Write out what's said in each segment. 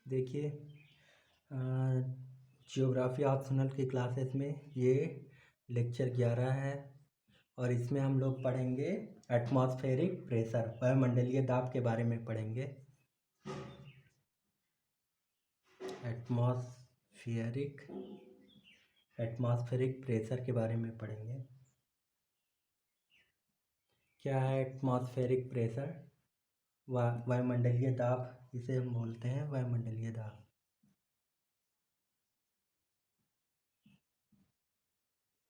देखिए, geography optional की classes में ये लेक्चर 11 है और इसमें हम लोग पढ़ेंगे एटमॉस्फेरिक प्रेशर, वायुमंडलीय दाब के बारे में पढ़ेंगे। एटमॉस्फेरिक एटमॉस्फेरिक प्रेशर के बारे में पढ़ेंगे। क्या है एटमॉस्फेरिक प्रेशर? वायुमंडलीय दाब, इसे हम बोलते हैं वायुमंडलीय दाब।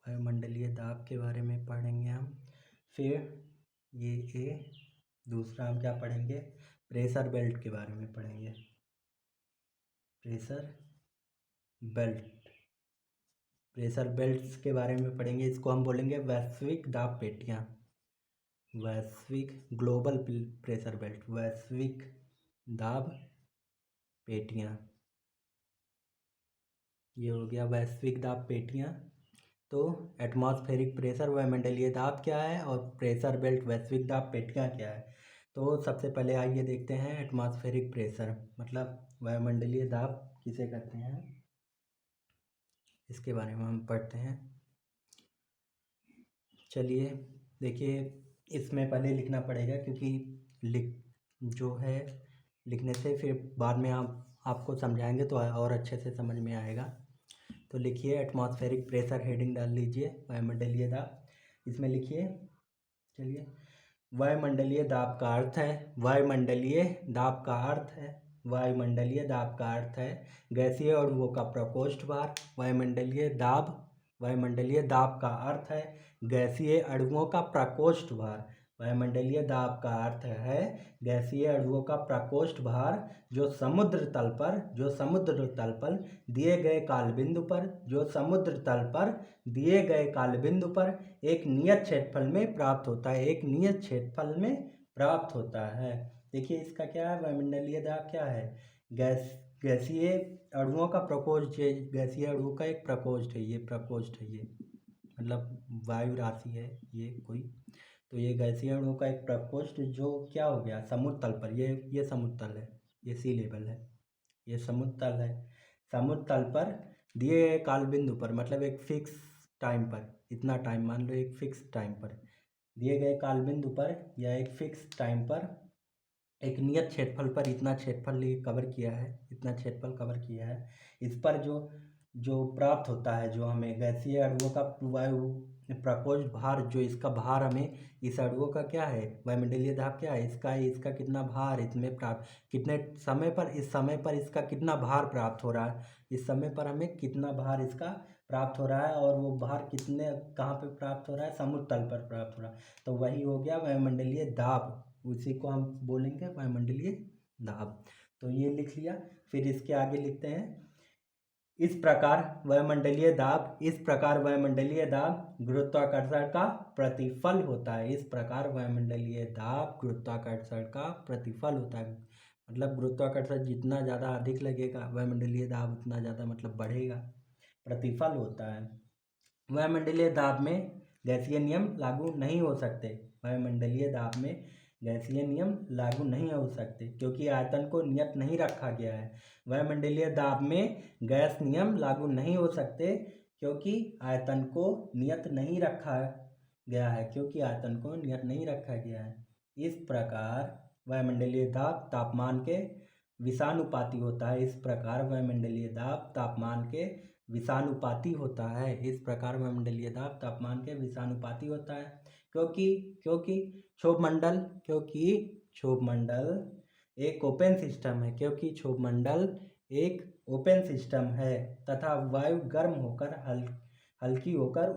वायुमंडलीय दाब के बारे में पढ़ेंगे हम। फिर ये दूसरा हम क्या पढ़ेंगे? प्रेशर बेल्ट के बारे में पढ़ेंगे। प्रेशर बेल्ट्स के बारे में पढ़ेंगे। इसको हम बोलेंगे वैश्विक दाब पेटियाँ। वैश्विक ग्लोबल प्रेशर बेल्ट, वैश्विक दाब पेटियाँ। ये हो गया वैश्विक दाब पेटियाँ। तो एटमॉस्फेरिक प्रेशर वायुमंडलीय दाब क्या है और प्रेशर बेल्ट वैश्विक दाब पेटियाँ क्या है। तो सबसे पहले आइए देखते हैं एटमॉस्फेरिक प्रेशर मतलब वायुमंडलीय दाब किसे कहते हैं, इसके बारे में हम पढ़ते हैं। चलिए देखिए, इसमें पहले लिखना पड़ेगा क्योंकि लिखने से फिर बाद में आपको समझाएंगे तो और अच्छे से समझ में आएगा। तो लिखिए एटमॉस्फेरिक प्रेशर, हेडिंग डाल लीजिए वायुमंडलीय दाब। इसमें लिखिए, चलिए, वायुमंडलीय दाब का अर्थ है वायुमंडलीय दाब का अर्थ है गैसीय अणुओं का प्रकोष्ठ भार। वायुमंडलीय दाब का अर्थ है गैसीय अणुओं का प्रकोष्ठ भार। वायुमंडलीय दाब का अर्थ है गैसीय अणुओं का प्रकोष्ठ भार जो समुद्र तल पर दिए गए कालबिंदु पर एक नियत क्षेत्रफल में प्राप्त होता है। देखिए इसका क्या है, वायुमंडलीय दाब क्या है? गैसीय अणुओं का प्रकोष्ठ, गैसीय अणुओं का एक प्रकोष्ठ है, ये मतलब वायु राशि है ये कोई। तो ये गैसीय अणुओं का एक प्रकोष्ठ जो क्या हो गया, समुद्र तल पर, ये समुद्र तल है, ये सी लेवल है, ये समुद्र तल है। समुद्र तल पर दिए गए कालबिंदु पर, मतलब एक फिक्स टाइम पर, इतना टाइम मान लो, एक फिक्स टाइम पर दिए गए कालबिंदु पर या एक फिक्स टाइम पर एक नियत क्षेत्रफल पर इतना क्षेत्रफल कवर किया है, इस पर जो प्राप्त होता है, जो हमें गैसीय अणुओं का वायु प्रकोष्ठ भार, जो इसका भार हमें, इस अणुओं का क्या है, वायुमंडलीय दाब क्या है, इसका कितना भार इसमें प्राप्त, कितने समय पर, इस समय पर इसका कितना भार प्राप्त हो रहा है, इस समय पर हमें कितना भार इसका प्राप्त हो रहा है, और वो भार कहाँ पे प्राप्त हो रहा है, समुद्र तल पर प्राप्त हो रहा है। तो वही हो गया वायुमंडलीय दाब, उसी को हम बोलेंगे वायुमंडलीय दाब। तो ये लिख लिया। फिर इसके आगे लिखते हैं, इस प्रकार वायुमंडलीय दाब गुरुत्वाकर्षण का प्रतिफल होता है। मतलब गुरुत्वाकर्षण जितना ज़्यादा अधिक लगेगा, वायुमंडलीय दाब उतना ज़्यादा मतलब बढ़ेगा, प्रतिफल होता है। वायुमंडलीय दाब में गैसीय नियम लागू नहीं हो सकते। क्योंकि आयतन को नियत नहीं रखा गया है। वायुमंडलीय दाब में गैस नियम लागू नहीं हो सकते क्योंकि आयतन को नियत नहीं रखा गया है। इस प्रकार वायुमंडलीय दाब तापमान के विषानुपाती होता है। क्योंकि क्षोभमंडल एक ओपन सिस्टम है तथा वायु गर्म होकर हल्की होकर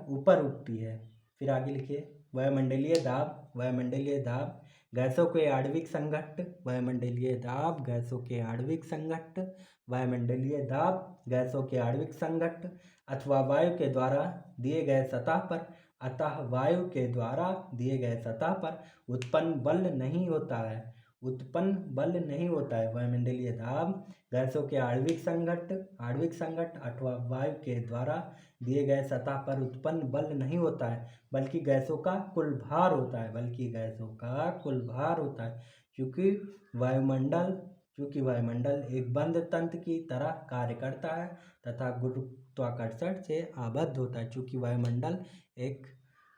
ऊपर उठती है। फिर आगे लिखिए, वायुमंडलीय दाब गैसों के आणविक संघट्ट अथवा वायु के द्वारा दिए गए सतह पर उत्पन्न बल नहीं होता है। उत्पन्न बल नहीं होता है। वायुमंडलीय दाब गैसों के आणविक संघट्ट अथवा वायु के द्वारा दिए गए सतह पर उत्पन्न बल नहीं होता है, बल्कि गैसों का कुल भार होता है, क्योंकि वायुमंडल एक बंद तंत्र की तरह कार्य करता है तथा गुरुत्वाकर्षण से आबद्ध होता है। चूंकि वायुमंडल एक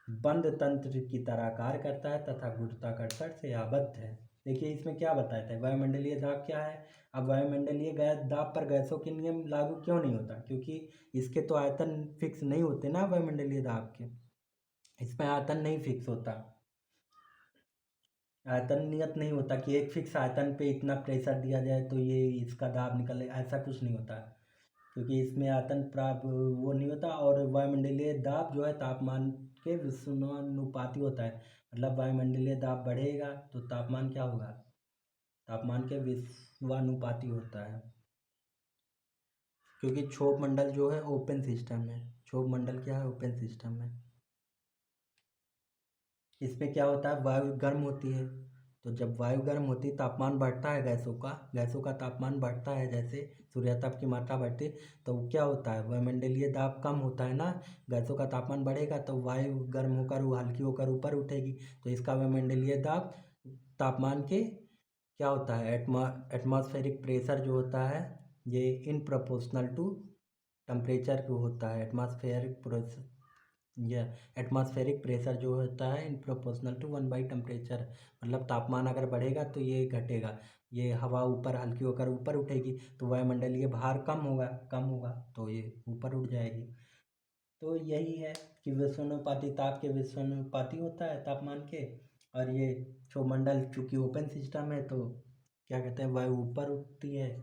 बंद तंत्र की तरह कार्य करता है तथा गुरुत्वाकर्षण से आबद्ध है। देखिए इसमें क्या बताया था, वायुमंडलीय दाब क्या है। अब वायुमंडलीय दाब पर गैसों के नियम लागू क्यों नहीं होता, क्योंकि इसके तो आयतन फिक्स नहीं होते ना वायुमंडलीय दाब के, इसमें आयतन नहीं फिक्स होता, आयतन नियत नहीं होता कि एक फिक्स आयतन पे इतना प्रेशर दिया जाए तो ये इसका दाब निकले, ऐसा कुछ नहीं होता, क्योंकि इसमें आयतन प्राप्त वो नहीं होता। और वायुमंडलीय दाब जो है तापमान के विषमानुपाती होता है, मतलब वायुमंडलीय दाब बढ़ेगा तो तापमान क्या होगा, तापमान के विषमानुपाती होता है। क्योंकि क्षोभ मंडल जो है ओपन सिस्टम है, क्षोभ मंडल क्या है, ओपन सिस्टम है। इसमें क्या होता है, वायु गर्म होती है, तो जब वायु गर्म होती है तापमान बढ़ता है, गैसों का तापमान बढ़ता है, जैसे सूर्यताप की मात्रा बढ़ती है तो क्या होता है, वायुमंडलीय दाब कम होता है ना, गैसों का तापमान बढ़ेगा तो वायु गर्म होकर वो हल्की होकर ऊपर उठेगी, तो इसका वायुमंडलीय दाब तापमान के क्या होता है, एटमॉस्फेरिक प्रेशर जो होता है ये इन प्रोपोर्शनल टू टेम्परेचर को होता है। एटमॉस्फेरिक प्रेशर जो होता है इन प्रोपोर्शनल टू 1/टेम्परेचर, मतलब तापमान अगर बढ़ेगा तो ये घटेगा, ये हवा ऊपर हल्की होकर ऊपर उठेगी तो वायुमंडलीय भार कम होगा तो ये ऊपर उठ जाएगी। तो यही है कि विषमानुपाती ताप के विषमानुपाती होता है तापमान के, और ये क्षोभमंडल चूँकि ओपन सिस्टम है तो क्या कहते हैं, वायु ऊपर उठती है,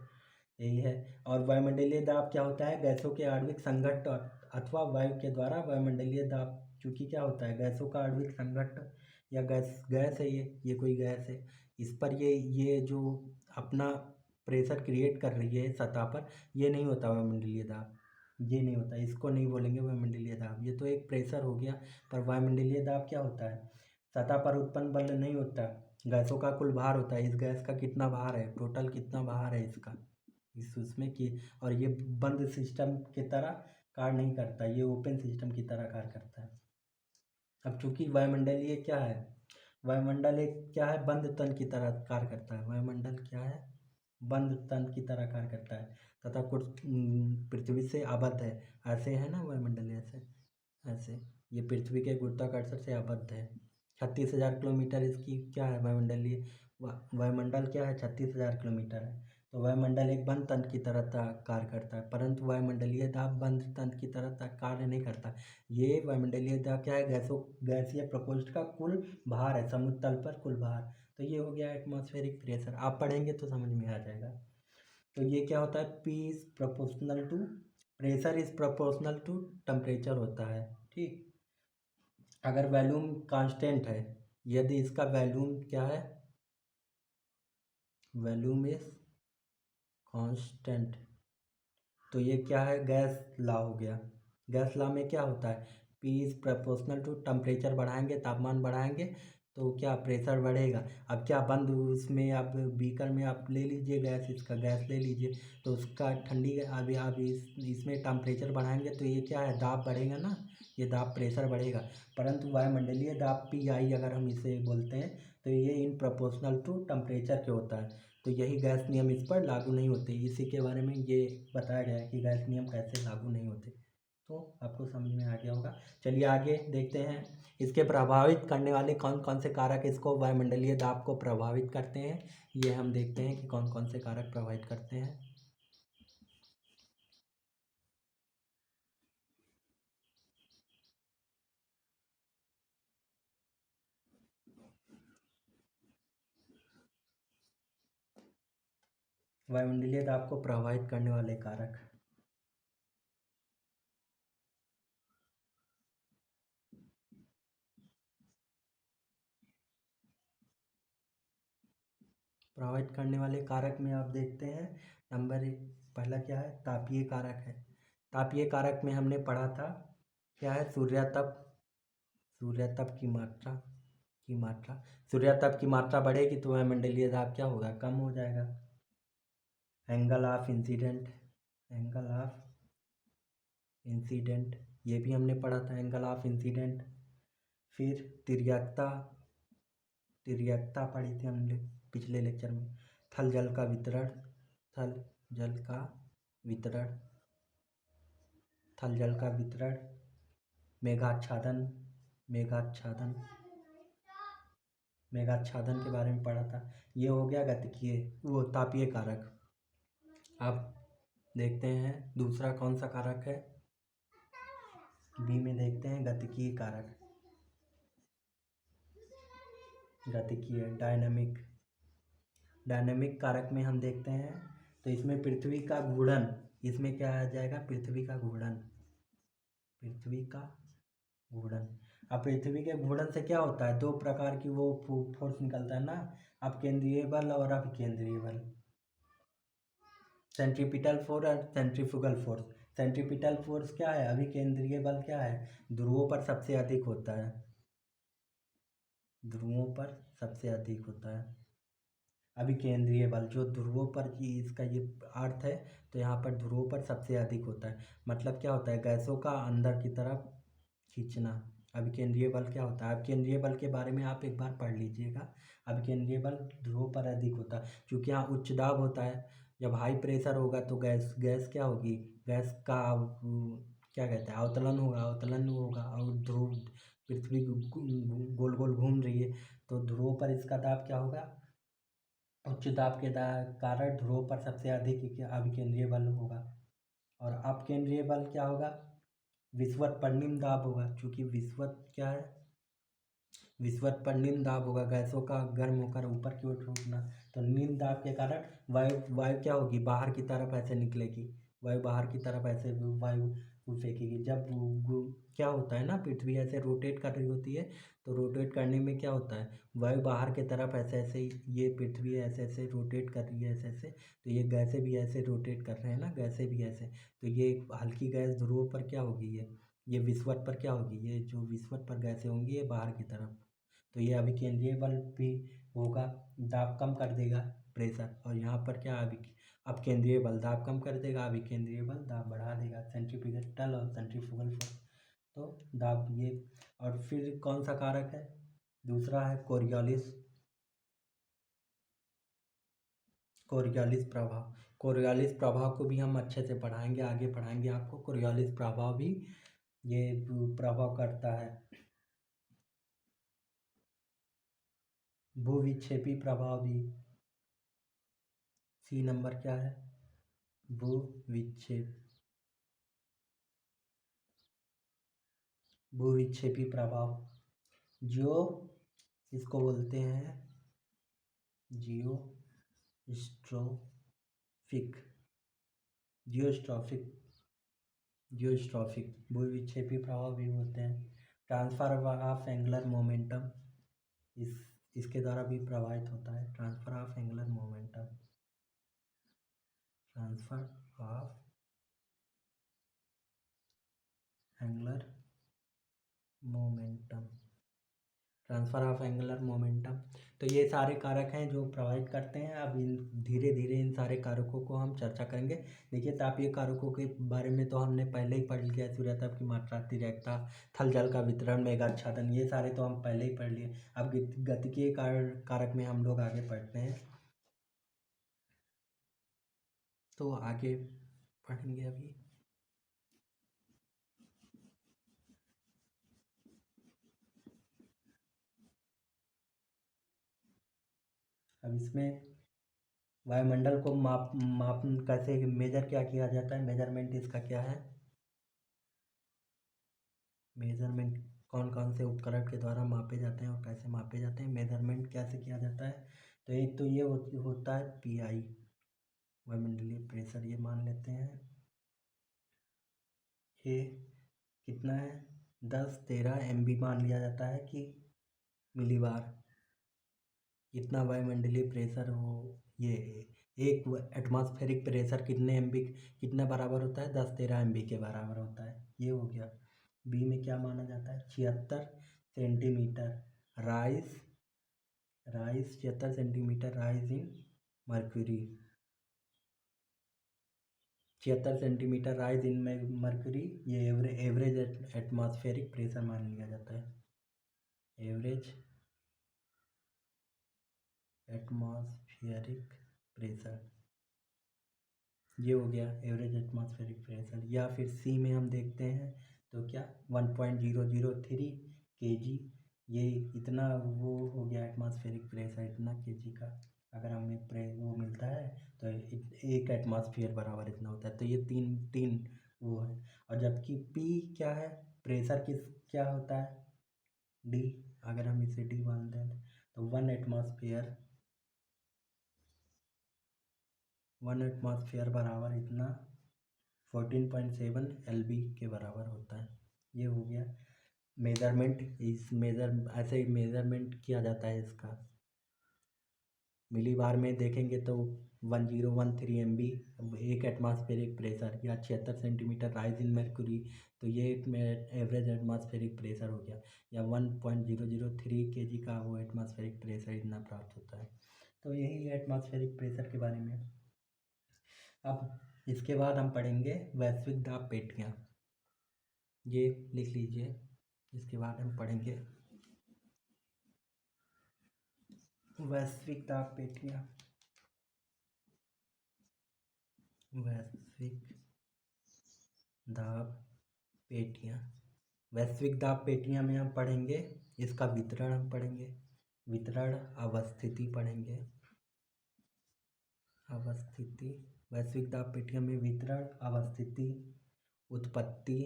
यही है। और वायुमंडलीय दाब क्या होता है, गैसों के आणविक संघट्ट अथवा वायु के द्वारा वायुमंडलीय दाब, चूँकि क्या होता है, गैसों का आणविक संघट्ट या गैस गैस है, ये कोई गैस है, इस पर ये जो अपना प्रेशर क्रिएट कर रही है सतह पर, ये नहीं होता वायुमंडलीय दाब, ये नहीं होता, इसको नहीं बोलेंगे वायुमंडलीय दाब, ये तो एक प्रेशर हो गया। पर वायुमंडलीय दाब क्या होता है, सतह पर उत्पन्न बल नहीं होता, गैसों का कुल भार होता है, इस गैस का कितना भार है, टोटल कितना भार है इसका, इस उसमें कि, और ये बंद सिस्टम की तरह कार्य नहीं करता, ये ओपन सिस्टम की तरह कार्य करता है। अब चूंकि वायुमंडलीय क्या है, वायुमंडल एक क्या है, बंद तंत्र की तरह कार्य करता है, वायुमंडल क्या है, बंद तंत्र की तरह कार्य करता है तथा कुछ पृथ्वी से आबद्ध है, ऐसे है ना वायुमंडल, ऐसे ऐसे ये पृथ्वी के गुरुत्वाकर्षण से आबद्ध है। 36,000 किलोमीटर इसकी क्या है, वायुमंडलीय वायुमंडल क्या है, 36,000 किलोमीटर है। तो वायुमंडल एक बंद तंत्र की तरह कार्य करता है, परंतु वायुमंडलीय दाब बंद तंत्र की तरह कार्य नहीं करता। ये वायुमंडलीय दाब क्या है, गैसीय प्रकोष्ठ का कुल भार है, समुद्र तल पर कुल भार, तो ये हो गया एटमॉस्फेरिक प्रेशर, आप पढ़ेंगे तो समझ में आ जाएगा। तो ये क्या होता है, P is proportional to pressure is proportional to temperature होता है, ठीक। अगर वॉल्यूम कांस्टेंट है, यदि इसका वॉल्यूम क्या है, वॉल्यूम इज कांस्टेंट, तो ये क्या है, गैस लॉ हो गया। गैस लॉ में क्या होता है, P is proportional to temperature बढ़ाएंगे, तापमान बढ़ाएंगे तो क्या प्रेशर बढ़ेगा। अब क्या बंद उसमें आप बीकर में आप ले लीजिए गैस, इसका गैस ले लीजिए तो उसका ठंडी, अभी आप इसमें टेम्परेचर बढ़ाएंगे तो ये क्या है, दाब बढ़ेगा ना, ये दाब प्रेशर बढ़ेगा। परंतु वायुमंडलीय दाब पी आई अगर हम इसे बोलते हैं तो ये इन प्रोपोर्शनल टू टेम्परेचर के होता है, तो यही गैस नियम इस पर लागू नहीं होते। इसी के बारे में ये बताया गया है कि गैस नियम कैसे लागू नहीं होते, तो आपको समझ में आ गया होगा। चलिए आगे देखते हैं, इसके प्रभावित करने वाले कौन कौन से कारक इसको वायुमंडलीय दाब को प्रभावित करते हैं, ये हम देखते हैं कि कौन कौन से कारक प्रभावित करते हैं। वायुमंडलीय दाब को प्रभावित करने वाले कारक, प्रभावित करने वाले कारक में आप देखते हैं, नंबर एक पहला क्या है, तापीय कारक है। तापीय कारक में हमने पढ़ा था क्या है, सूर्यतप की की मात्रा, सूर्यताप की मात्रा बढ़ेगी तो वायुमंडलीय दाब क्या होगा, कम हो जाएगा। Angle of incident, angle of incident ये भी हमने पढ़ा था, एंगल ऑफ इंसिडेंट। फिर तिर्यकता, तिर्यकता पढ़ी थी हमने पिछले लेक्चर में। थल जल का वितरण, थल जल का वितरण, थल जल का वितरण। मेघाच्छादन, मेघाच्छादन, मेघाच्छादन के बारे में पढ़ा था। ये हो गया गतिकीय वो तापीय कारक। अब देखते हैं दूसरा कौन सा कारक है, बी में देखते हैं गतिकीय कारक, गतिकीय डायनामिक। डायनामिक कारक में हम देखते हैं तो इसमें पृथ्वी का घूर्णन, इसमें क्या आ जाएगा, पृथ्वी का घूर्णन, पृथ्वी का घूर्णन। अब पृथ्वी के घूर्णन से क्या होता है, दो प्रकार की वो फोर्स निकलता है ना, अपकेंद्रीय बल और अभिकेंद्रीय बल, सेंट्रीपिटल फोर्स और सेंट्रीफ्यूगल फोर्स। सेंट्रीपिटल फोर्स क्या है, अभिकेंद्रीय बल क्या है, ध्रुवों पर सबसे अधिक होता है, ध्रुवों पर सबसे अधिक होता है। अभिकेंद्रीय बल जो ध्रुवों पर की, इसका ये अर्थ है, तो यहाँ पर ध्रुवों पर सबसे अधिक होता है। मतलब क्या होता है, गैसों का अंदर की तरफ खींचना। अभिकेंद्रीय बल क्या होता है, अभिकेंद्रीय बल के बारे में आप एक बार पढ़ लीजिएगा। अभिकेंद्रीय बल ध्रुवों पर अधिक होता है क्योंकि यहाँ उच्च दाब होता है। जब हाई प्रेशर होगा तो गैस गैस क्या होगी, गैस का क्या कहते हैं, अवतलन होगा, अवतलन होगा। और ध्रुव, पृथ्वी गोल गोल घूम रही है तो ध्रुवों पर इसका दाब क्या होगा, उच्च दाब के कारण ध्रुवों पर सबसे अधिक अभिकेंद्रीय बल होगा। और अपकेंद्रीय बल क्या होगा, विषुवत पर निम्न दाब होगा, क्योंकि विषुवत क्या है, विषुवत पर निम्न दाब होगा, गैसों का गर्म होकर ऊपर की ओर उठना। तो निम्न दाब के कारण वायु वायु क्या होगी, बाहर की तरफ ऐसे निकलेगी, वायु बाहर की तरफ ऐसे वायु फेंकेगी। जब क्या होता है ना, पृथ्वी ऐसे रोटेट कर रही होती है तो रोटेट करने में क्या होता है, वायु बाहर की तरफ ऐसे ऐसे, ये पृथ्वी ऐसे ऐसे रोटेट कर रही है ऐसे ऐसे, तो ये गैसें भी ऐसे रोटेट कर रहे हैं ना, गैसें भी ऐसे, तो ये हल्की गैस ध्रुवों पर क्या होगी, ये विषुवत पर क्या होगी, ये जो विषुवत पर गैसें होंगी ये बाहर की तरफ, तो ये अभिकेंद्रीय बल भी होगा, दाब कम कर देगा, प्रेशर। और यहाँ पर क्या, अपकेंद्रीय बल दाब कम कर देगा, अभिकेंद्रीय बल दाब बढ़ा देगा, सेंट्रीपिटल और सेंट्रीफ्यूगल फोर्स। तो दाब ये। और फिर कौन सा कारक है, दूसरा है कोरियोलिस, कोरियोलिस प्रभाव। कोरियोलिस प्रभाव को भी हम अच्छे से पढ़ाएंगे, आगे पढ़ाएंगे आपको। कोरियोलिस प्रभाव भी ये प्रभाव करता है। भूविक्षेपी प्रभाव भी, सी नंबर क्या है, भूविक्षेप, भूविक्षेपी प्रभाव, जो इसको बोलते हैं जियो स्ट्रोफिक, जियोस्ट्रॉफिक, जियोस्ट्रॉफिक भूविक्षेपी प्रभाव भी होते हैं। ट्रांसफर ऑफ एंगुलर मोमेंटम, इस इसके द्वारा भी प्रभावित होता है, transfer of angular momentum, transfer of angular momentum, transfer of angular momentum. तो ये सारे कारक हैं जो प्रभावित करते हैं। अब इन धीरे धीरे इन सारे कारकों को हम चर्चा करेंगे। देखिए तापीय कारकों के बारे में तो हमने पहले ही पढ़ लिया, सूर्यताप की मात्रा, तिर्यकता, थल जल का वितरण, मेघाच्छादन, ये सारे तो हम पहले ही पढ़ लिए। अब गतिकीय कारक में हम लोग आगे पढ़ते हैं, तो आगे पढ़ेंगे अभी। अब इसमें वायुमंडल को माप कैसे मेजर क्या किया जाता है, मेजरमेंट इसका क्या है, मेजरमेंट कौन कौन से उपकरण के द्वारा मापे जाते हैं और कैसे मापे जाते हैं, मेजरमेंट कैसे किया जाता है। तो एक तो ये होता है पीआई, वायुमंडलीय प्रेशर, ये मान लेते हैं, ये कितना है, 10-13 MB मान लिया जाता है कि मिलीबार, इतना वायुमंडलीय प्रेशर हो। ये एक एटमॉस्फेरिक प्रेशर कितने MB, कितना बराबर होता है, 10-13 MB के बराबर होता है, ये हो गया। बी में क्या माना जाता है, 76 centimetre rise rise 76 centimetre rise in mercury, 76 centimetre rise in mercury, ये एवरेज एटमॉस्फेरिक प्रेशर मान लिया जाता है। एवरेज एटमॉस्फेरिक प्रेशर, ये हो गया एवरेज एटमॉस्फेरिक प्रेशर। या फिर सी में हम देखते हैं तो क्या 1.003 kg, ये इतना वो हो गया एटमॉस्फेरिक प्रेशर, इतना kg का अगर हमें वो मिलता है तो एक एटमॉस्फेयर बराबर इतना होता है। तो ये तीन तीन वो है। और जबकि पी क्या है, प्रेशर किस क्या होता है, डी, अगर हम इसे डी मान दें तो 1 एटमॉस्फेयर बराबर इतना 14.7 LB के बराबर होता है। ये हो गया मेज़रमेंट। ऐसे ही मेज़रमेंट किया जाता है इसका। मिली बार में देखेंगे तो 1013 MB एक एटमॉस्फेरिक प्रेशर, या 76 सेंटीमीटर राइज इन मर्क्यूरी, तो ये एक में एवरेज एटमॉस्फेरिक प्रेशर हो गया। या 1.003 kg का वो एटमॉस्फेरिक प्रेशर इतना प्राप्त होता है। तो यही है एटमॉस्फेरिक प्रेशर के बारे में। अब इसके बाद हम पढ़ेंगे वैश्विक दाब पेटियाँ, ये लिख लीजिए। इसके बाद हम पढ़ेंगे वैश्विक दाब पेटियाँ। वैश्विक दाब पेटियाँ, वैश्विक दाब पेटियाँ में हम पढ़ेंगे इसका वितरण, हम पढ़ेंगे वितरण, अवस्थिति पढ़ेंगे, अवस्थिति। वैश्विक दाब पेटियाँ में वितरण, अवस्थिति, उत्पत्ति,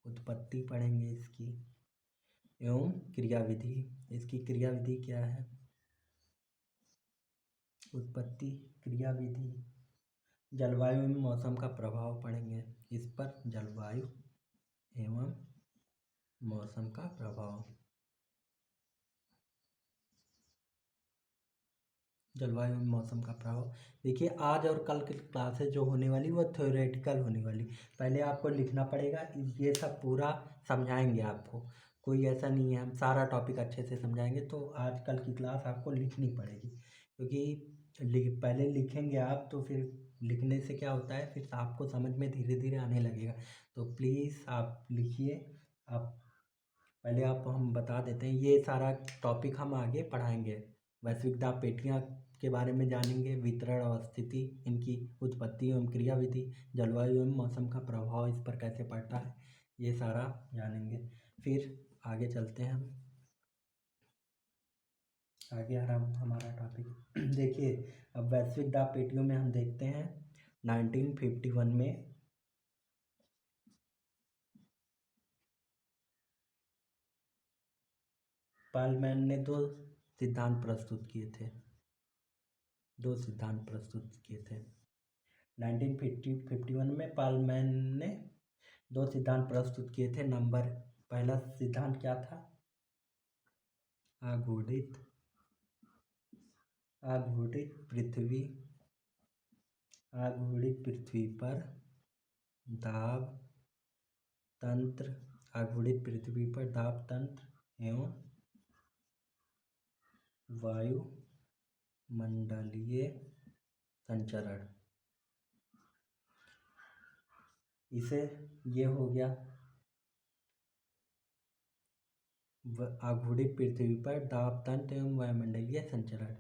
उत्पत्ति पढ़ेंगे इसकी, एवं क्रियाविधि। इसकी क्रियाविधि क्या है, उत्पत्ति, क्रियाविधि। जलवायु एवं मौसम का प्रभाव पढ़ेंगे, इस पर जलवायु एवं मौसम का प्रभाव। जलवायु एवं मौसम का प्रभाव। देखिए आज और कल की क्लासेस जो होने वाली वो थ्योरेटिकल होने वाली, पहले आपको लिखना पड़ेगा। ये सब पूरा समझाएंगे आपको, कोई ऐसा नहीं है, हम सारा टॉपिक अच्छे से समझाएंगे। तो आज कल की क्लास आपको लिखनी पड़ेगी, क्योंकि पहले लिखेंगे आप तो फिर लिखने से क्या होता है, फिर आपको समझ में धीरे धीरे आने लगेगा। तो प्लीज़ आप लिखिए। आप पहले आप हम बता देते हैं, ये सारा टॉपिक हम आगे पढ़ाएंगे। वैश्विक दाब पेटियाँ के बारे में जानेंगे, वितरण, अवस्थिति, इनकी उत्पत्ति एवं क्रियाविधि, जलवायु एवं मौसम का प्रभाव इस पर कैसे पड़ता है, ये सारा जानेंगे। फिर आगे चलते हैं हम, आगे हमारा टॉपिक देखिए। अब वैश्विक दाब पेटियों में हम देखते हैं 1951 में पालमैन ने दो सिद्धांत प्रस्तुत किए थे, 1951 में पालमैन ने 2 सिद्धांत प्रस्तुत किए थे। पहला सिद्धांत क्या था, आघूर्णित पृथ्वी पर दाब तंत्र, आघूर्णित पृथ्वी पर दाब तंत्र एवं वायुमंडलीय संचरण। इसे ये हो गया आघूर्णित पृथ्वी पर दाब तंत्र एवं वायुमंडलीय संचरण।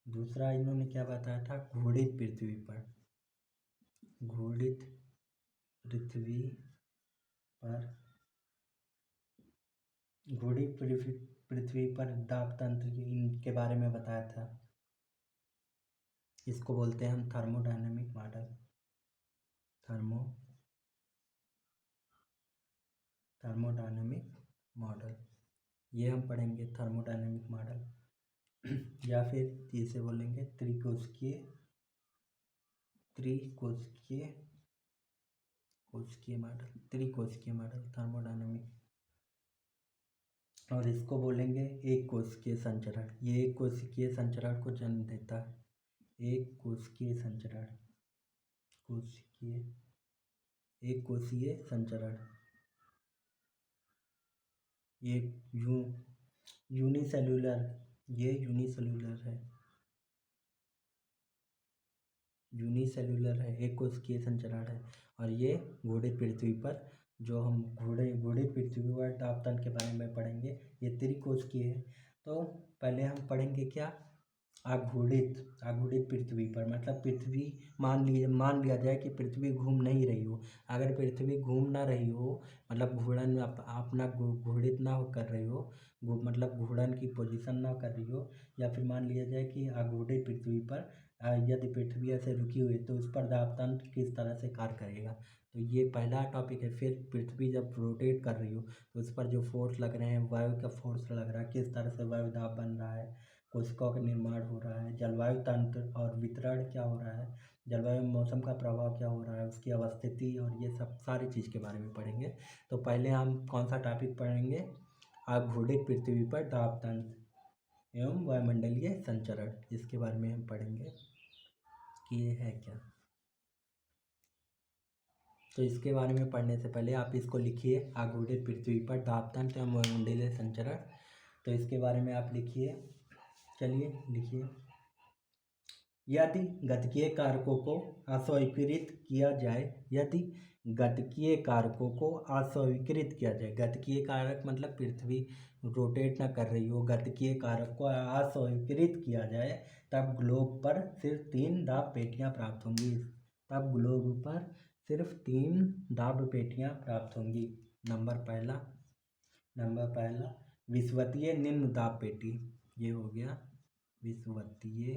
दूसरा इन्होंने क्या बताया था, घूर्णित पृथ्वी पर दाब तंत्र इनके बारे में बताया था। इसको बोलते हैं हम थर्मोडायनेमिक मॉडल। ये हम पढ़ेंगे थर्मोडायनेमिक मॉडल। या फिर इसे बोलेंगे त्रिकोष्कीय मॉडल थर्मोडायनेमिक। और इसको बोलेंगे एक कोशिकीय संचरण। ये एक कोशिकीय संचरण को जन्म देता है, एक कोशिकीय संचरण। ये यूं यूनिसेल्यूलर, ये यूनिसेल्यूलर है, यूनिसेल्यूलर है, एक कोशिकीय संचरण है। और ये घोड़े पृथ्वी पर, जो हम घोड़े घोड़े पृथ्वी पर तापतन के बारे में पढ़ेंगे, ये त्रिकोशिकीय है। तो पहले हम पढ़ेंगे क्या, आघूर्णित पृथ्वी पर, मतलब पृथ्वी, मान लिया जाए कि पृथ्वी घूम नहीं रही हो। अगर पृथ्वी घूम ना रही हो, मतलब घूर्णन अपना घूर्णित ना कर रही हो, मतलब घूर्णन की पोजीशन ना कर रही हो, या फिर मान लिया जाए कि आघूर्णित पृथ्वी पर यदि पृथ्वी ऐसे रुकी हुई है तो उस पर दाबतंत्र किस तरह से कार्य करेगा। तो ये पहला टॉपिक है। फिर पृथ्वी जब रोटेट कर रही हो तो उस पर जो फोर्स लग रहे हैं, वायु का फोर्स लग रहा है, किस तरह से वायु दाब बन रहा है, कोशिकाओं का निर्माण हो रहा है, जलवायु तंत्र और वितरण क्या हो रहा है, जलवायु में मौसम का प्रभाव क्या हो रहा है, उसकी अवस्थिति, और ये सब सारी चीज़ के बारे में पढ़ेंगे। तो पहले हम कौन सा टॉपिक पढ़ेंगे, आघूर्णित पृथ्वी पर दाब तंत्र एवं वायुमंडलीय संचरण, इसके बारे में हम पढ़ेंगे कि ये है क्या। तो इसके बारे में पढ़ने से पहले आप इसको लिखिए, आघूर्णित पृथ्वी पर दाब तंत्र एवं वायुमंडलीय संचरण। तो इसके बारे में आप लिखिए, चलिए लिखिए। यदि गतिकीय कारकों को अस्वीकृत किया जाए, यदि गतिकीय कारकों को अस्वीकृत किया जाए, गतिकीय कारक मतलब पृथ्वी रोटेट ना कर रही हो, गतिकीय कारक को अस्वीकृत किया जाए, तब ग्लोब पर सिर्फ 3 दाब पेटियाँ प्राप्त होंगी। तब ग्लोब पर सिर्फ 3 दाब पेटियाँ प्राप्त होंगी। नंबर पहला विषुवतीय निम्न दाब पेटी, ये हो गया विषुवतीय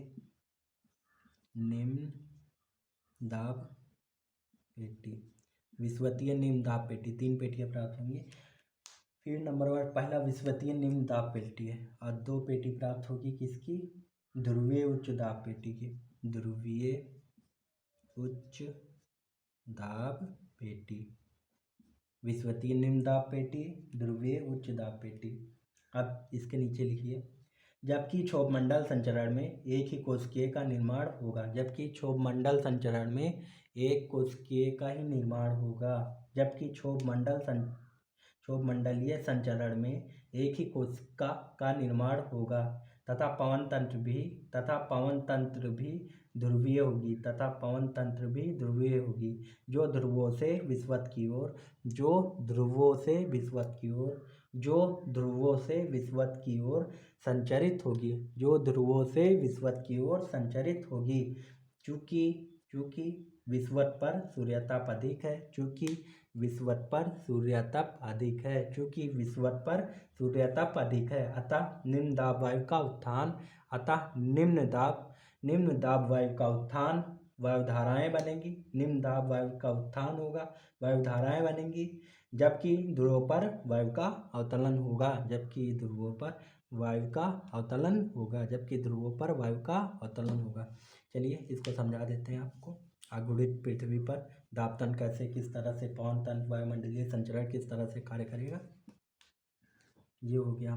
निम्न दाब पेटी, विषुवतीय निम्न दाब पेटी 3 पेटियाँ प्राप्त होंगी। फिर नंबर 1 पहला विषुवतीय निम्न दाब पेटी है, और 2 पेटी प्राप्त होगी किसकी, ध्रुवीय उच्च दाब पेटी की, ध्रुवीय उच्च दाब पेटी, विषुवतीय निम्न दाब पेटी, ध्रुवीय उच्च दाब पेटी। अब इसके नीचे लिखिए, जबकि क्षोभमंडल संचरण में एक ही कोशिकीय का निर्माण होगा, जबकि क्षोभमंडल संचरण में एक कोशिकीय का ही निर्माण होगा, जबकि क्षोभमंडलीय संचरण में एक ही कोशिका का निर्माण होगा, तथा पवन तंत्र भी ध्रुवीय होगी, जो ध्रुवों से विषुवत की ओर संचरित होगी, चूंकि विषुवत पर सूर्यताप अधिक है, अतः निम्न दाब वायु का उत्थान, वायुधाराएं बनेंगी, निम्न दाब वायु का उत्थान होगा, वायुधाराएं बनेंगी, जबकि ध्रुवों पर वायु का अवतलन होगा, चलिए इसको समझा देते हैं आपको। आघूर्णित पृथ्वी पर दाबतन कैसे, किस तरह से पवन तंत्र, वायुमंडलीय संचरण किस तरह से कार्य करेगा। ये हो गया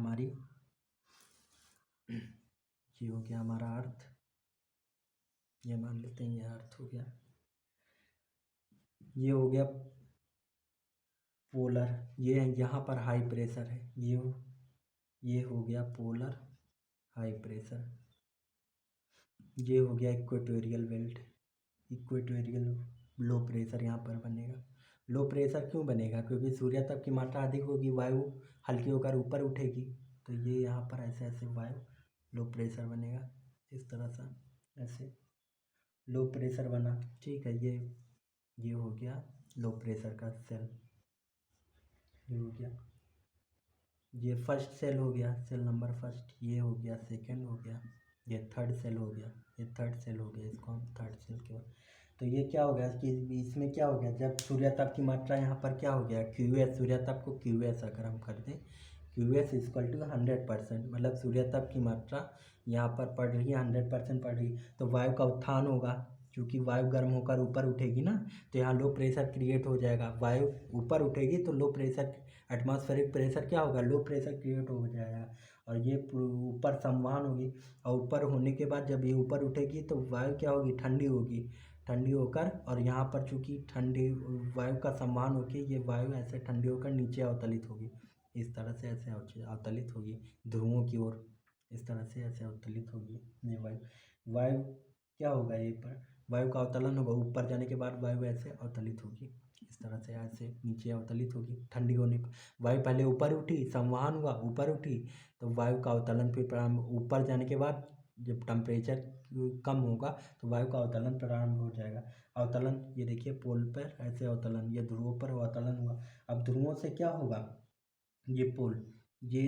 हमारा अर्थ, ये मान लेते हैं ये अर्थ हो गया। ये हो गया पोलर, ये यहाँ पर हाई प्रेशर है, ये हो गया पोलर हाई प्रेशर। ये हो गया इक्वेटोरियल बेल्ट, लो प्रेशर यहाँ पर बनेगा। लो प्रेशर क्यों बनेगा, क्योंकि सूर्यताप की मात्रा अधिक होगी, वायु हल्की होकर ऊपर उठेगी, तो ये यहाँ पर ऐसे ऐसे वायु लो प्रेशर बनेगा, इस तरह से ऐसे लो प्रेशर बना, ठीक है। ये हो गया लो प्रेशर का सेल, ये हो गया, ये फर्स्ट सेल हो गया, सेल नंबर फर्स्ट, ये हो गया सेकंड हो गया, ये थर्ड सेल हो गया, इसको हम थर्ड सेल के बाद। तो ये क्या हो गया कि इसमें क्या हो गया, जब सूर्यताप की मात्रा यहाँ पर क्या हो गया, QS, सूर्यताप को QS अगर हम कर दें, QS इक्वल टू 100%, मतलब सूर्यताप की मात्रा यहाँ पर पड़ रही है 100% पड़ रही, तो वायु का उत्थान होगा, क्योंकि वायु गर्म होकर ऊपर उठेगी ना, तो यहाँ लो प्रेशर क्रिएट हो जाएगा, वायु ऊपर उठेगी तो लो प्रेशर, एटमॉस्फेरिक प्रेशर क्या होगा, लो प्रेशर क्रिएट हो जाएगा, और ये ऊपर संवहन होगी, और ऊपर होने के बाद जब ये ऊपर उठेगी तो वायु क्या होगी, ठंडी होकर, और यहाँ पर चूँकि ठंडी वायु का संवहन होकर ये वायु ऐसे ठंडी होकर नीचे अवतलित होगी, इस तरह से ऐसे अवतलित होगी ध्रुवों की ओर, इस तरह से ऐसे अवतलित होगी ये वायु। वायु क्या होगा ये पर, वायु का अवतलन होगा, ऊपर जाने के बाद वायु ऐसे अवतलित होगी, इस तरह से ऐसे नीचे अवतलित होगी ठंडी होने पर। वायु पहले ऊपर उठी, संवहन हुआ, ऊपर उठी, तो वायु का अवतलन फिर प्रारंभ, ऊपर जाने के बाद जब टेम्परेचर कम होगा तो वायु का अवतलन प्रारंभ हो जाएगा। अवतलन ये देखिए पोल पर ऐसे अवतलन, ये ध्रुवों पर अवतलन हुआ। अब ध्रुवों से क्या होगा, ये पोल, ये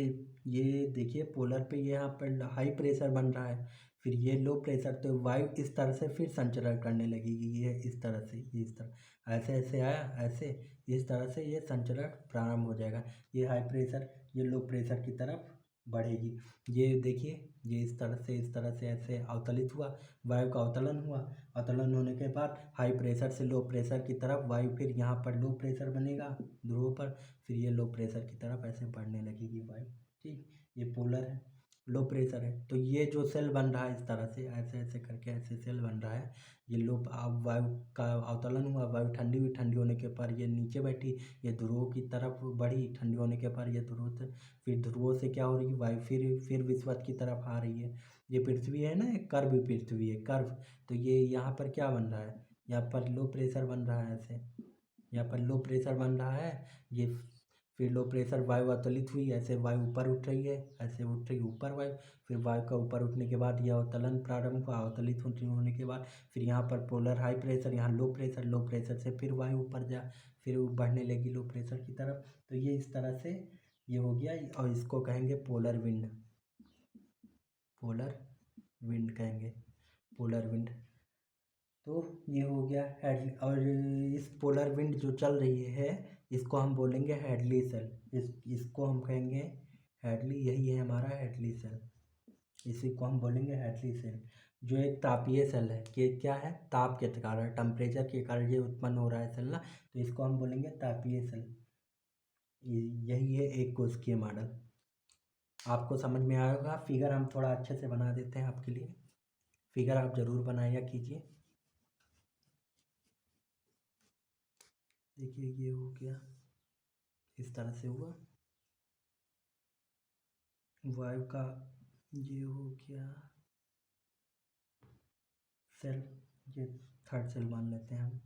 ये देखिए पोलर पे यहाँ पर हाई प्रेशर बन रहा है, फिर ये लो प्रेशर, तो वायु इस तरह से फिर संचरण करने लगेगी, ये इस तरह से, ये इस तरह ऐसे ऐसे आया ऐसे, इस तरह से ये संचरण प्रारंभ हो जाएगा। ये हाई प्रेशर ये लो प्रेशर की तरफ बढ़ेगी। ये देखिए ये इस तरह से ऐसे अवतलित हुआ, वायु का अवतलन हुआ। अवतलन होने के बाद हाई प्रेशर से लो प्रेशर की तरफ वायु, फिर यहाँ पर लो प्रेशर बनेगा ध्रुव पर, फिर ये लो प्रेशर की तरफ ऐसे बढ़ने लगेगी वायु। ठीक, ये पोलर है, लो प्रेशर है, तो ये जो सेल बन रहा है इस तरह से ऐसे ऐसे करके ऐसे सेल बन रहा है। ये लो अब वायु का अवतलन हुआ, वायु ठंडी हुई, ठंडी होने के पर ये नीचे बैठी, ये ध्रुवों की तरफ बढ़ी, ठंडी होने के पर ये ध्रुवों से, फिर ध्रुवों से क्या हो रही है वायु फिर विषुवत की तरफ आ रही है। ये पृथ्वी है ना, एक कर्व पृथ्वी है कर्व, तो ये यहाँ पर क्या बन रहा है, यहाँ पर लो प्रेशर बन रहा है ऐसे, यहाँ पर लो प्रेशर बन रहा है, ये फिर लो प्रेशर वायु अवतलित हुई, ऐसे वायु ऊपर उठ रही है, ऐसे उठ रही ऊपर वायु, फिर वायु का ऊपर उठने के बाद यह अवतलन प्रारंभ हुआ, अवतलित होने के बाद फिर यहाँ पर पोलर हाई प्रेशर, यहाँ लो प्रेशर से फिर वायु ऊपर जा, फिर बढ़ने लगी लो प्रेशर की तरफ। तो ये इस तरह से ये हो गया, और इसको कहेंगे पोलर विंड, पोलर विंड कहेंगे, पोलर विंड। तो ये हो गया हेड, और इस पोलर विंड जो चल रही है इसको हम बोलेंगे हेडली सेल, इसको हम कहेंगे हेडली, यही है हमारा हेडली सेल, इसी को हम बोलेंगे हेडली सेल। जो एक तापीय सेल है, कि क्या है, ताप के कारण, टेम्परेचर के कारण ये उत्पन्न हो रहा है सेल ना, तो इसको हम बोलेंगे तापीय सेल। यही है एक कोशिकीय मॉडल। आपको समझ में आया होगा। फिगर हम थोड़ा अच्छे से बना देते हैं आपके लिए, फिगर आप ज़रूर बनाया कीजिए। देखिए ये हो गया, इस तरह से हुआ वायु का, ये हो गया सेल, ये थर्ड सेल मान लेते हैं हम,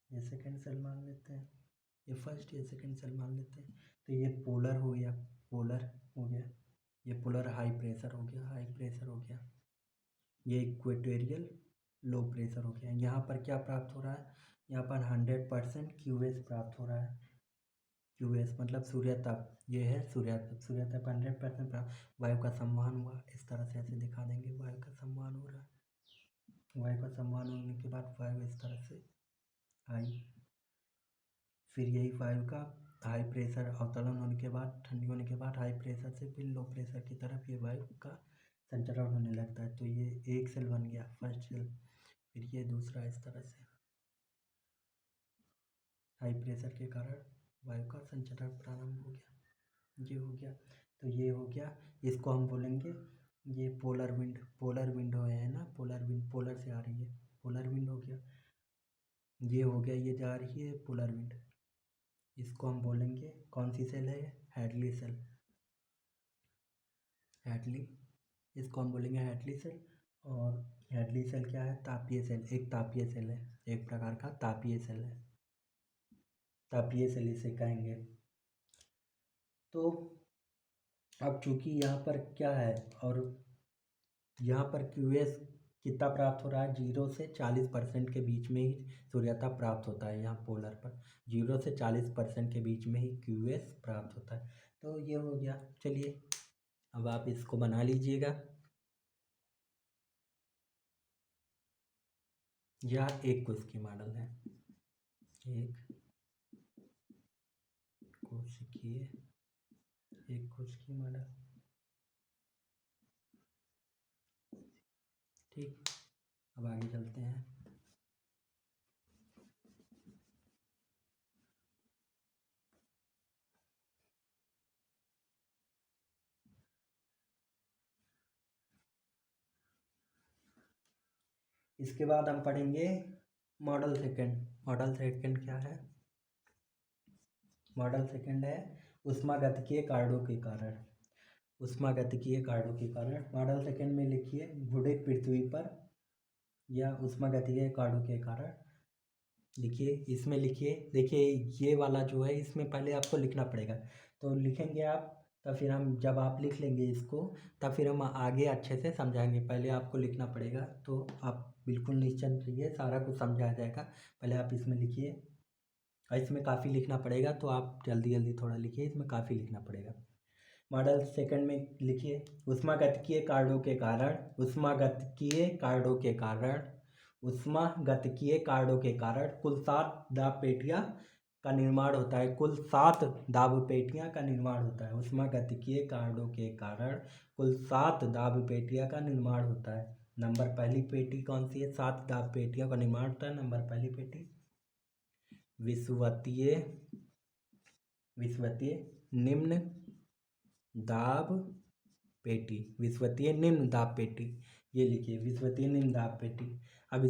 ये सेकंड सेल मान लेते हैं, ये फर्स्ट, ये सेकंड सेल मान लेते हैं। तो ये पोलर हो गया, पोलर हो गया, ये पोलर हाई प्रेशर हो गया, हाई प्रेशर हो गया, ये इक्वेटोरियल लो प्रेशर हो गया। यहाँ पर क्या प्राप्त हो रहा है, यहाँ पर 100% QS प्राप्त हो रहा है, QS मतलब सूर्य ताप, ये है सूर्य ताप, सूर्य ताप 100% प्राप्त। वायु का संवहन हुआ, इस तरह से ऐसे दिखा देंगे, वायु का संवहन हो रहा है, वायु का संवहन होने के बाद वायु इस तरह से आई, फिर यही वायु का हाई प्रेशर अवतलन होने के बाद, ठंडी होने के बाद हाई प्रेशर से फिर लो प्रेशर की तरफ ये वायु का संचरण होने लगता है। तो ये एक सेल बन गया, फर्स्ट सेल, फिर ये दूसरा, इस तरह से हाई प्रेशर के कारण वायु का संचरण प्रारंभ हो गया, ये हो गया। तो ये हो गया, इसको हम बोलेंगे ये पोलर विंड, पोलर विंड है ना, पोलर विंड पोलर से आ रही है, पोलर विंड हो गया, ये हो गया, ये जा रही है पोलर विंड। इसको हम बोलेंगे कौन सी सेल है, हेडली सेल, हेडली, इसको हम बोलेंगे हेडली सेल। और हेडली सेल क्या है, तापीय सेल, एक तापीय सेल है, एक प्रकार का तापीय सेल है, तापीय सेल इसे कहेंगे। तो अब चूंकि यहाँ पर क्या है, और यहाँ पर QS कितना प्राप्त हो रहा है, 0 से 40% के बीच में ही सूर्यता प्राप्त होता है। यहाँ पोलर पर 0 से 40% के बीच में ही QS प्राप्त होता है। तो ये हो गया। चलिए अब आप इसको बना लीजिएगा। यह एक कोशिकीय मॉडल है, एक कोशिकीय, एक कोशिकीय मॉडल। ठीक, अब आगे चलते हैं। इसके बाद हम पढ़ेंगे मॉडल सेकंड। मॉडल सेकंड क्या है, मॉडल सेकंड है ऊष्मागतिकीय कारणों के कारण। ऊष्मागतिकीय कारणों के कारण मॉडल सेकंड में लिखिए घुड़ित पृथ्वी पर या ऊष्मागतिकीय कारणों के कारण। लिखिए, इसमें लिखिए, देखिए ये वाला जो है इसमें पहले आपको लिखना पड़ेगा, तो लिखेंगे आप, तब फिर हम जब आप लिख लेंगे इसको तब फिर हम आगे अच्छे से समझाएंगे। पहले आपको लिखना पड़ेगा, तो आप बिल्कुल निश्चिंत रहिए, सारा कुछ समझाया जाएगा। पहले आप इसमें लिखिए, और इसमें काफ़ी लिखना पड़ेगा, तो आप जल्दी जल्दी थोड़ा लिखिए, इसमें काफ़ी लिखना पड़ेगा। मॉडल सेकंड में लिखिए ऊष्मागतिकीय कारणों के कारण। ऊष्मागतिकीय कारणों के कारण। ऊष्मागतिकीय कारणों के कारण कुल 7 दाब पेटियां का निर्माण होता है। कुल 7 दाब पेटियां का निर्माण होता है। ऊष्मागतिकीय कारणों के कारण कुल 7 दाब पेटियां का निर्माण होता है। नंबर पहली पेटी कौन सी है? 7 दाब पेटियों का निर्माण होता है। नंबर पहली पेटी विषुवतीय निम्न दाब पेटी। विषुवतीय निम्न दाब पेटी, ये लिखिए विषुवतीय निम्न दाब पेटी। अब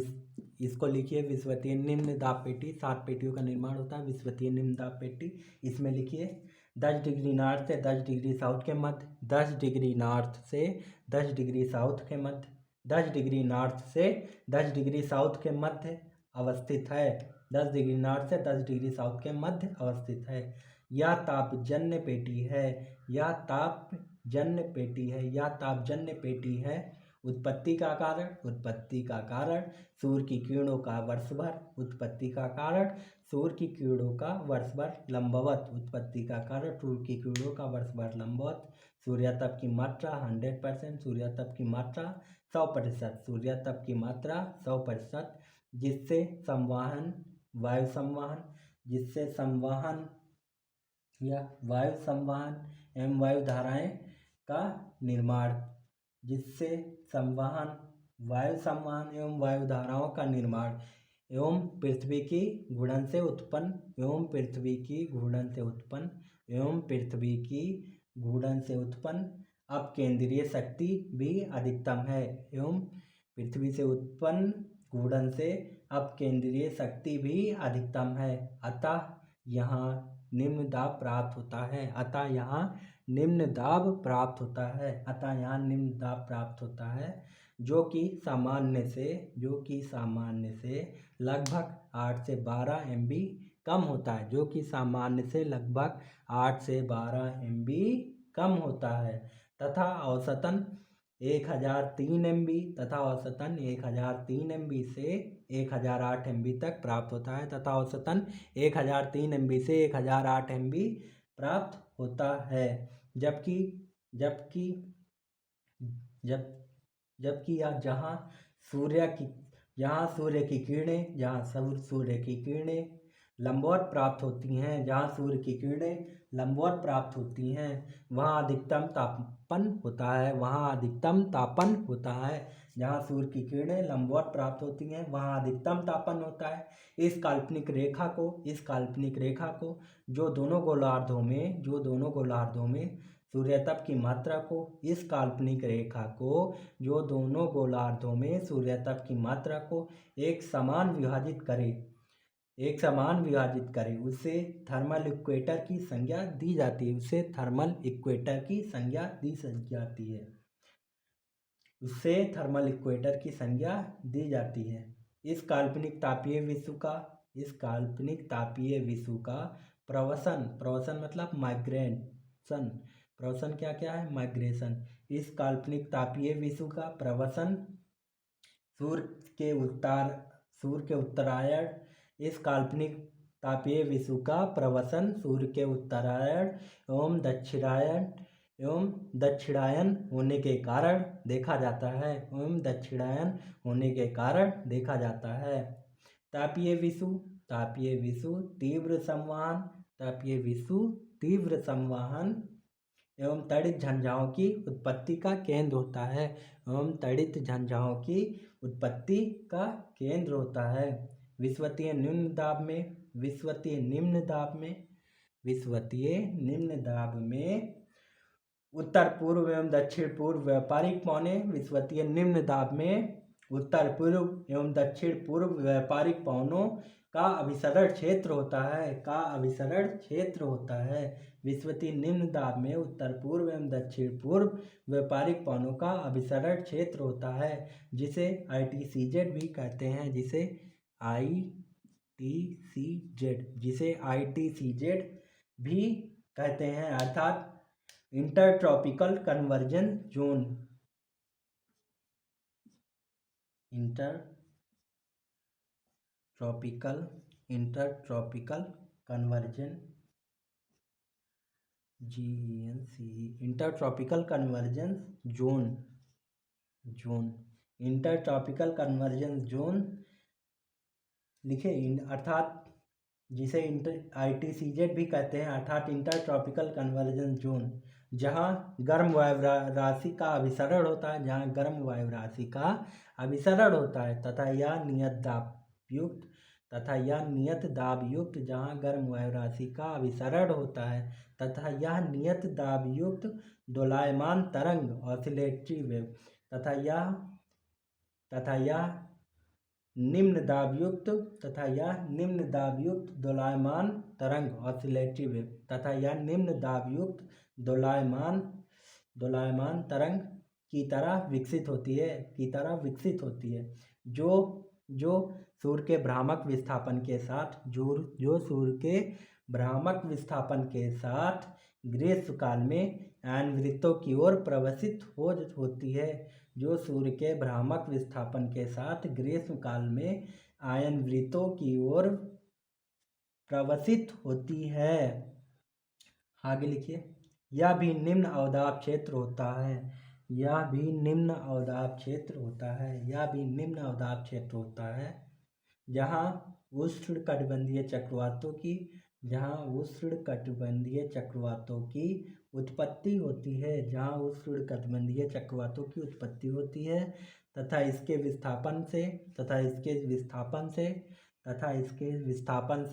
इसको लिखिए विषुवतीय निम्न दाब पेटी। 7 पेटियों का निर्माण होता है विषुवतीय निम्न दाब पेटी। इसमें लिखिए 10 डिग्री नॉर्थ से 10 डिग्री साउथ के मध्य। 10 डिग्री नॉर्थ से 10 डिग्री साउथ के मध्य। 10 डिग्री नॉर्थ से 10 डिग्री साउथ के मध्य अवस्थित है। 10 डिग्री नॉर्थ से 10 डिग्री साउथ के मध्य अवस्थित है। यह तापजन्य पेटी है। यह तापजन्य पेटी है। यह तापजन्य पेटी है। उत्पत्ति का कारण। उत्पत्ति का कारण सूर्य की किरणों का वर्षभर। उत्पत्ति का कारण सूर्य की किरणों का वर्षभर लंबवत। उत्पत्ति का कारण सूर्य की किरणों का वर्षभर लंबवत। सूर्यातप की मात्रा 100%। सूर्यातप की मात्रा 100%। सूर्यातप की मात्रा 100%। जिससे संवहन, वायु संवहन, जिससे संवहन या वायु संवहन एवं वायु धाराएं का निर्माण। जिससे संवहन, वायु संवहन एवं वायु धाराओं का निर्माण एवं पृथ्वी की घूर्णन से उत्पन्न एवं पृथ्वी की घूर्णन से उत्पन्न एवं पृथ्वी की घूर्णन से उत्पन्न अपकेंद्रीय शक्ति भी अधिकतम है। एवं पृथ्वी से उत्पन्न घूर्णन से अपकेंद्रीय शक्ति भी अधिकतम है। अतः यहाँ निम्न दाब प्राप्त होता है। अतः यहाँ निम्न दाब प्राप्त होता है। अतः यहाँ निम्न दाब प्राप्त होता है, जो कि सामान्य से लगभग 8 से 12 MB कम होता है। जो कि सामान्य से लगभग 8 से 12 MB कम होता है तथा औसतन 1003 MB तथा औसतन 1003 MB से 1008 MB तक प्राप्त होता है तथा औसतन 1003 MB से 1008 MB प्राप्त होता है। जबकि जहाँ सूर्य की किरणें लंबवत प्राप्त होती हैं, जहाँ सूर्य की किरणें लंबवत प्राप्त होती हैं, वहाँ अधिकतम तापन होता है। वहाँ अधिकतम तापन होता है। जहाँ सूर्य की किरणें लंबवत प्राप्त होती हैं, वहाँ अधिकतम तापन होता है। इस काल्पनिक रेखा को जो दोनों गोलार्धों में सूर्यतप की मात्रा को, इस काल्पनिक रेखा को जो दोनों गोलार्धों में सूर्यतप की मात्रा को एक समान विभाजित करे, उसे थर्मल इक्वेटर की संज्ञा दी जाती है। उसे थर्मल इक्वेटर की संज्ञा दी जाती है। इस काल्पनिक तापीय विषु का प्रवसन मतलब माइग्रेशन। प्रवसन क्या है? माइग्रेशन। इस काल्पनिक तापीय विषु का प्रवसन सूर्य के उत्तरायण। इस काल्पनिक तापीय विषु का प्रवसन सूर्य के उत्तरायण एवं दक्षिणायन होने के कारण देखा जाता है। तापीय विषु तीव्र संवहन एवं तड़ित झंझाओं की उत्पत्ति का केंद्र होता है। विषुवतीय निम्न दाब में उत्तर पूर्व एवं दक्षिण पूर्व व्यापारिक पौने। विषुवतीय निम्न दाब में उत्तर पूर्व एवं दक्षिण पूर्व व्यापारिक पौनों का अभिसरण क्षेत्र होता है। विषुवतीय निम्न दाब में उत्तर पूर्व एवं दक्षिण पूर्व व्यापारिक पवनों का अभिसरण क्षेत्र होता है, जिसे ITCZ भी कहते हैं, जिसे ITCZ भी कहते हैं, अर्थात inter tropical conversion zone. Inter tropical conversion inter tropical conversion zone inter tropical conversion zone लिखे, अर्थात जिसे ITCZ भी कहते हैं, अर्थात इंटर ट्रॉपिकल कन्वर्जन जोन, जहाँ गर्म वायु राशि का अभिसरण होता है, तथा यह नियत दाब युक्त जहाँ गर्म वायु राशि का अभिसरण होता है तथा यह नियत दाब युक्त दोलायमान तरंग ऑसिलेटरी वेव तथा यह निम्न दाब युक्त दोलायमान तरंग ऑसिलेटरी वेव तथा यह निम्न दाब युक्त दोलायमान तरंग की तरह विकसित होती है, जो सूर्य के भ्रामक विस्थापन के साथ ग्रीष्म काल में अयनवृत्तों की ओर प्रवसित होती है, जो सूर्य के भ्रामक विस्थापन के साथ ग्रीष्म काल में अयनवृत्तों की ओर प्रवसित होती है। आगे लिखिए, यह भी निम्न अवदाब क्षेत्र होता है, जहाँ उष्णकटिबंधीय चक्रवातों की उत्पत्ति होती है, तथा इसके विस्थापन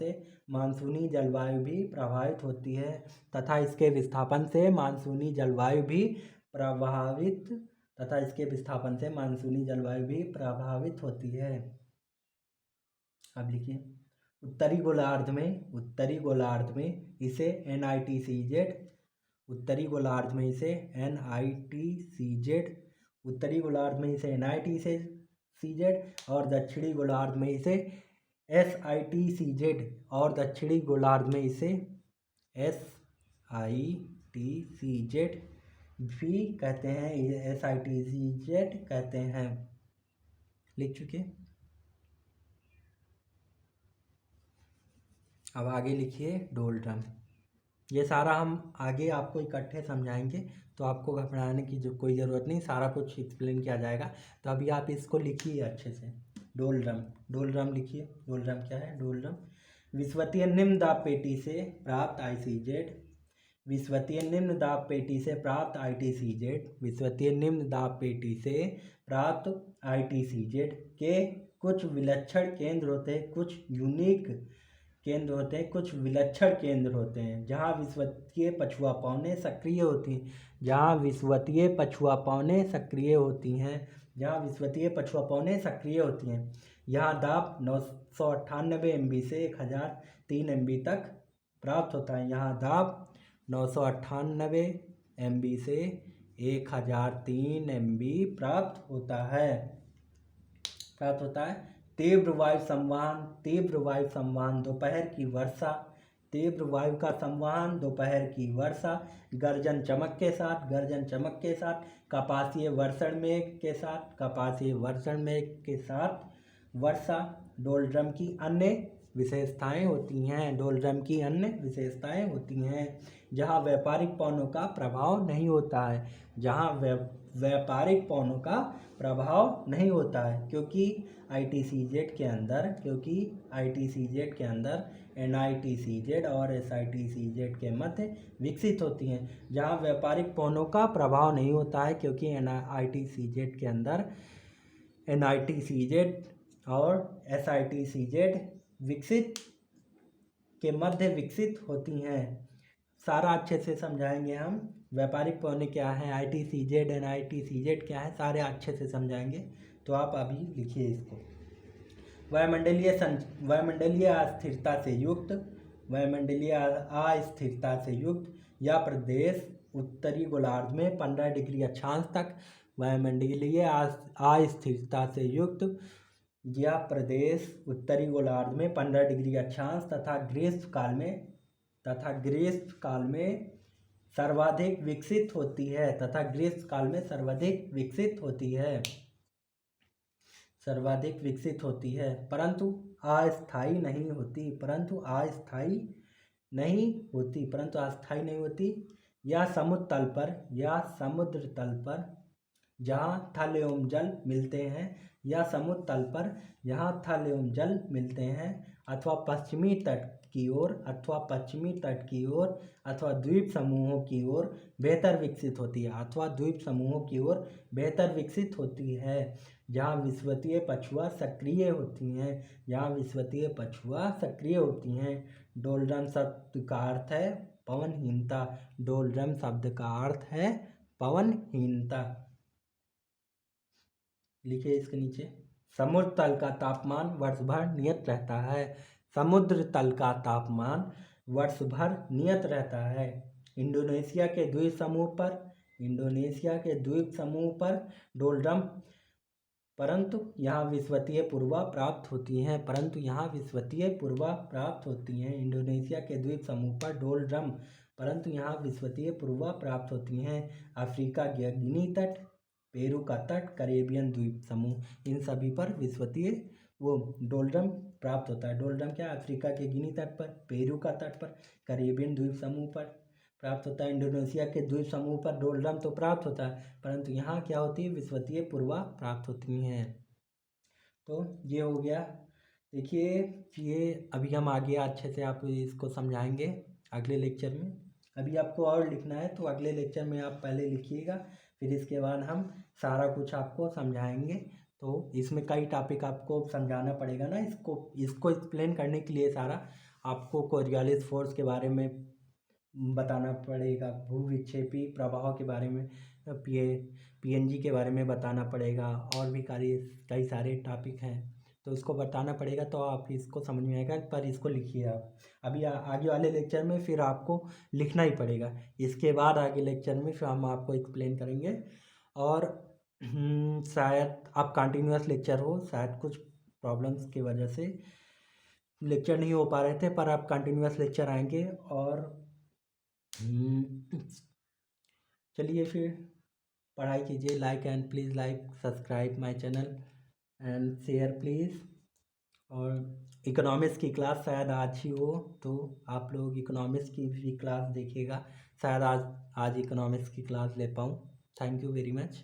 से मानसूनी जलवायु भी प्रभावित होती है। अब लिखिए, उत्तरी गोलार्ध में इसे NITCZ और दक्षिणी गोलार्ध में इसे SITCZ और दक्षिणी गोलार्ध में इसे SITCZ भी कहते हैं, लिख चुके। अब आगे लिखिए डोलड्रम। ये सारा हम आगे आपको इकट्ठे समझाएंगे, तो आपको घबराने की कोई ज़रूरत नहीं, सारा कुछ एक्सप्लेन किया जाएगा। तो अभी आप इसको लिखिए अच्छे से। डोलड्रम लिखिए। डोलड्रम क्या है? डोलड्रम विषुवतीय निम्न दाब पेटी से प्राप्त ITCZ के कुछ विलक्षण केंद्र होते हैं, कुछ यूनिक केंद्र होते हैं, कुछ विलक्षण केंद्र होते हैं, जहाँ विषुवतीय पछुआ पवनें सक्रिय होती हैं, जहाँ विषुवतीय पछुआ सक्रिय होती हैं। यहाँ दाब 998 MB से 1003 MB तक प्राप्त होता है। यहाँ दाब 998 MB से 1003 MB प्राप्त होता है। तीव्र वायु संवहन दोपहर की वर्षा, गर्जन चमक के साथ, कपासीय वर्षण वर्षा डोलड्रम की अन्य विशेषताएं होती हैं, जहां व्यापारिक पवनों का प्रभाव नहीं होता है, क्योंकि ITCZ के अंदर NITCZ और SITCZ के मध्य विकसित होती हैं। जहाँ व्यापारिक पवनों का प्रभाव नहीं होता है, क्योंकि ITCZ के अंदर NITCZ और SITCZ के मध्य विकसित होती हैं। सारा अच्छे से समझाएंगे हम। व्यापारिक पवनें क्या हैं, ITCZ NITCZ क्या है, सारे अच्छे से समझाएंगे। तो आप अभी लिखिए इसको। वायुमंडलीय अस्थिरता से युक्त यह प्रदेश उत्तरी गोलार्ध में 15 डिग्री अक्षांश तक वायुमंडलीय अस्थिरता से युक्त। यह प्रदेश उत्तरी गोलार्ध में 15 डिग्री अक्षांश तथा ग्रीष्मकाल में सर्वाधिक विकसित होती है परंतु अस्थायी नहीं होती। यह समुद्र तल पर जहाँ थल एवं जल मिलते हैं अथवा पश्चिमी तट की ओर अथवा द्वीप समूहों की ओर बेहतर विकसित होती है जहाँ विषुवतीय पछुआ सक्रिय होती हैं। डोलरम शब्द का अर्थ है पवनहीनता। लिखिए इसके नीचे, समुद्र तल का तापमान वर्ष भर नियत रहता है। इंडोनेशिया के द्वीप समूह पर डोलरम परंतु यहाँ विषुवतीय पूर्वा प्राप्त होती हैं। इंडोनेशिया के द्वीप समूह पर डोलरम परंतु यहाँ विषुवतीय पूर्वा प्राप्त होती हैं। अफ्रीका का गिनी तट, पेरू का तट, कैरेबियन द्वीप समूह, इन सभी पर विषुवतीय डोलरम प्राप्त होता है। डोलरम क्या, अफ्रीका के गिनी तट पर, पेरू का तट पर, कैरेबियन द्वीप समूह पर प्राप्त होता है। इंडोनेशिया के द्वीप समूह पर डोलरम तो प्राप्त होता है परंतु यहाँ क्या होती है, विषुवतीय पूर्वा प्राप्त होती हैं। तो ये हो गया। देखिए ये अभी हम आगे अच्छे से आप इसको समझाएंगे अगले लेक्चर में। अभी आपको और लिखना है तो अगले लेक्चर में आप पहले लिखिएगा, फिर इसके बाद हम सारा कुछ आपको समझाएंगे। तो इसमें कई टॉपिक आपको समझाना पड़ेगा ना, इसको एक्सप्लेन करने के लिए सारा आपको कोरियोलिस फोर्स के बारे में बताना पड़ेगा, भूविक्षेपी प्रभाव के बारे में, पीएनजी के बारे में बताना पड़ेगा, और भी कई सारे टॉपिक हैं तो इसको बताना पड़ेगा। तो आप इसको समझ में आएगा, पर इसको लिखिए आप। अभी आगे वाले लेक्चर में फिर आपको लिखना ही पड़ेगा। इसके बाद आगे लेक्चर में फिर हम आपको एक्सप्लेन करेंगे। और शायद आप कंटिन्यूअस लेक्चर हो, शायद कुछ प्रॉब्लम्स की वजह से लेक्चर नहीं हो पा रहे थे, पर आप कंटिन्यूअस लेक्चर आएंगे। और चलिए फिर पढ़ाई कीजिए। Please like subscribe my channel and share please. और इकोनॉमिक्स की क्लास शायद आज ही हो तो आप लोग इकोनॉमिक्स की भी क्लास देखिएगा। शायद आज इकोनॉमिक्स की क्लास ले पाऊँ। Thank you very much.